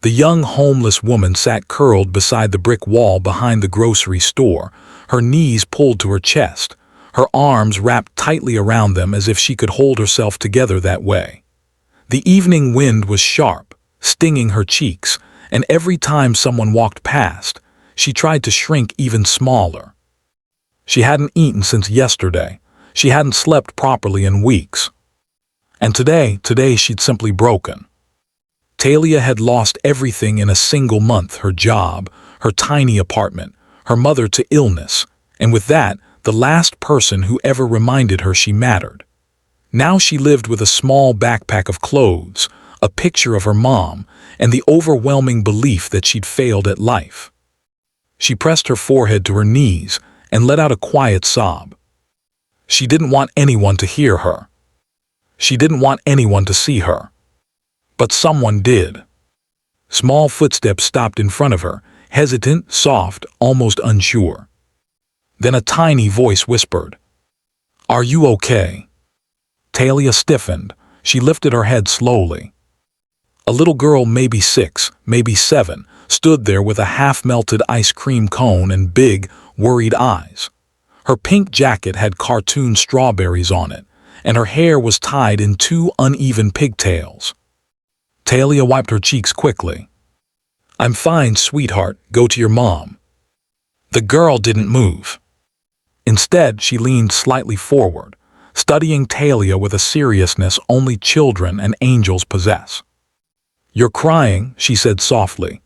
The young homeless woman sat curled beside the brick wall behind the grocery store, her knees pulled to her chest, her arms wrapped tightly around them as if she could hold herself together that way. The evening wind was sharp, stinging her cheeks, and every time someone walked past, she tried to shrink even smaller. She hadn't eaten since yesterday. She hadn't slept properly in weeks. And today she'd simply broken. Talia had lost everything in a single month: her job, her tiny apartment, her mother to illness, and with that, the last person who ever reminded her she mattered. Now she lived with a small backpack of clothes, a picture of her mom, and the overwhelming belief that she'd failed at life. She pressed her forehead to her knees and let out a quiet sob. She didn't want anyone to hear her. She didn't want anyone to see her. But someone did. Small footsteps stopped in front of her, hesitant, soft, almost unsure. Then a tiny voice whispered, "Are you okay?" Talia stiffened. She lifted her head slowly. A little girl, maybe 6, maybe 7, stood there with a half-melted ice cream cone and big, worried eyes. Her pink jacket had cartoon strawberries on it, and her hair was tied in 2 uneven pigtails. Talia wiped her cheeks quickly. "I'm fine, sweetheart. Go to your mom." The girl didn't move. Instead, she leaned slightly forward, studying Talia with a seriousness only children and angels possess. "You're crying," she said softly.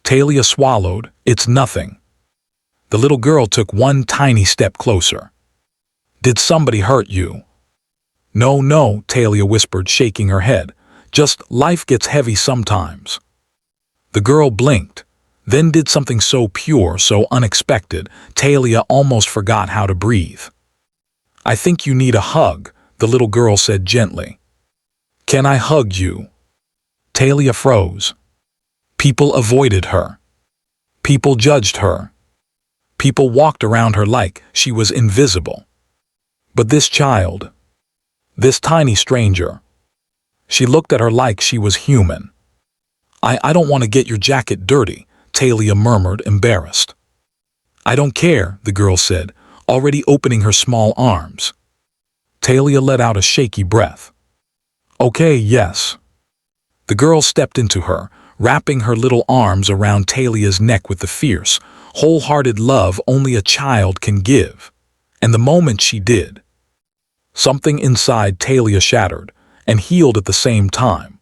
Talia swallowed. "It's nothing." The little girl took one tiny step closer. "Did somebody hurt you?" No, Talia whispered, shaking her head. "Just life gets heavy sometimes." The girl blinked, then did something so pure, so unexpected, Talia almost forgot how to breathe. "I think you need a hug," the little girl said gently. "Can I hug you?" Talia froze. People avoided her. People judged her. People walked around her like she was invisible. But this child, this tiny stranger, she looked at her like she was human. I don't want to get your jacket dirty," Talia murmured, embarrassed. "I don't care," the girl said, already opening her small arms. Talia let out a shaky breath. "Okay, yes." The girl stepped into her, wrapping her little arms around Talia's neck with the fierce, wholehearted love only a child can give. And the moment she did, something inside Talia shattered and healed at the same time.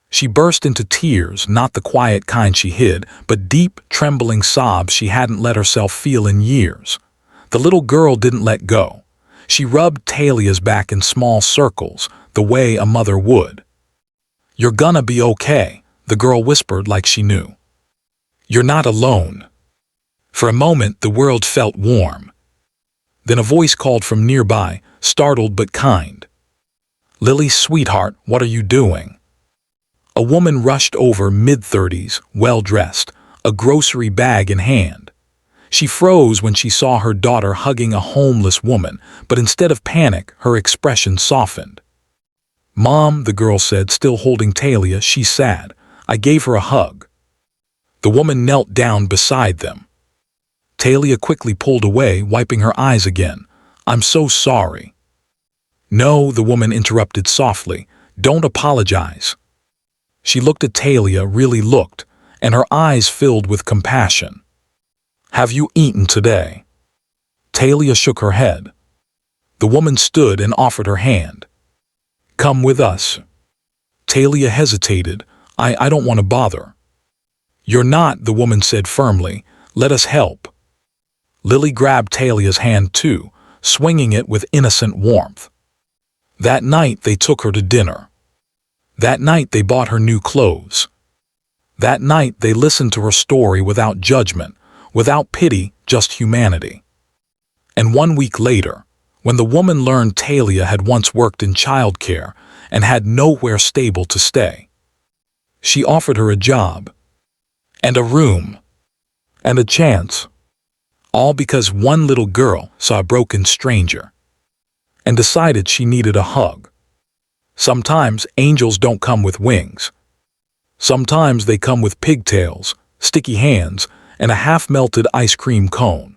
She burst into tears, not the quiet kind she hid, but deep, trembling sobs she hadn't let herself feel in years. The little girl didn't let go. She rubbed Talia's back in small circles, the way a mother would. "You're gonna be okay," the girl whispered like she knew. "You're not alone." For a moment, the world felt warm. Then a voice called from nearby, startled but kind. "Lily, sweetheart, what are you doing?" A woman rushed over, mid-30s, well-dressed, a grocery bag in hand. She froze when she saw her daughter hugging a homeless woman, but instead of panic, her expression softened. "Mom," the girl said, still holding Talia, "she's sad. I gave her a hug." The woman knelt down beside them. Talia quickly pulled away, wiping her eyes again. "I'm so sorry." "No," the woman interrupted softly. "Don't apologize." She looked at Talia, really looked, and her eyes filled with compassion. "Have you eaten today?" Talia shook her head. The woman stood and offered her hand. "Come with us." Talia hesitated. I don't want to bother." "You're not," the woman said firmly. "Let us help." Lily grabbed Talia's hand too, swinging it with innocent warmth. That night they took her to dinner. That night they bought her new clothes. That night they listened to her story without judgment, without pity, just humanity. And 1 week later, when the woman learned Talia had once worked in childcare and had nowhere stable to stay, she offered her a job, and a room, and a chance, all because one little girl saw a broken stranger and decided she needed a hug. Sometimes angels don't come with wings. Sometimes they come with pigtails, sticky hands, and a half-melted ice cream cone.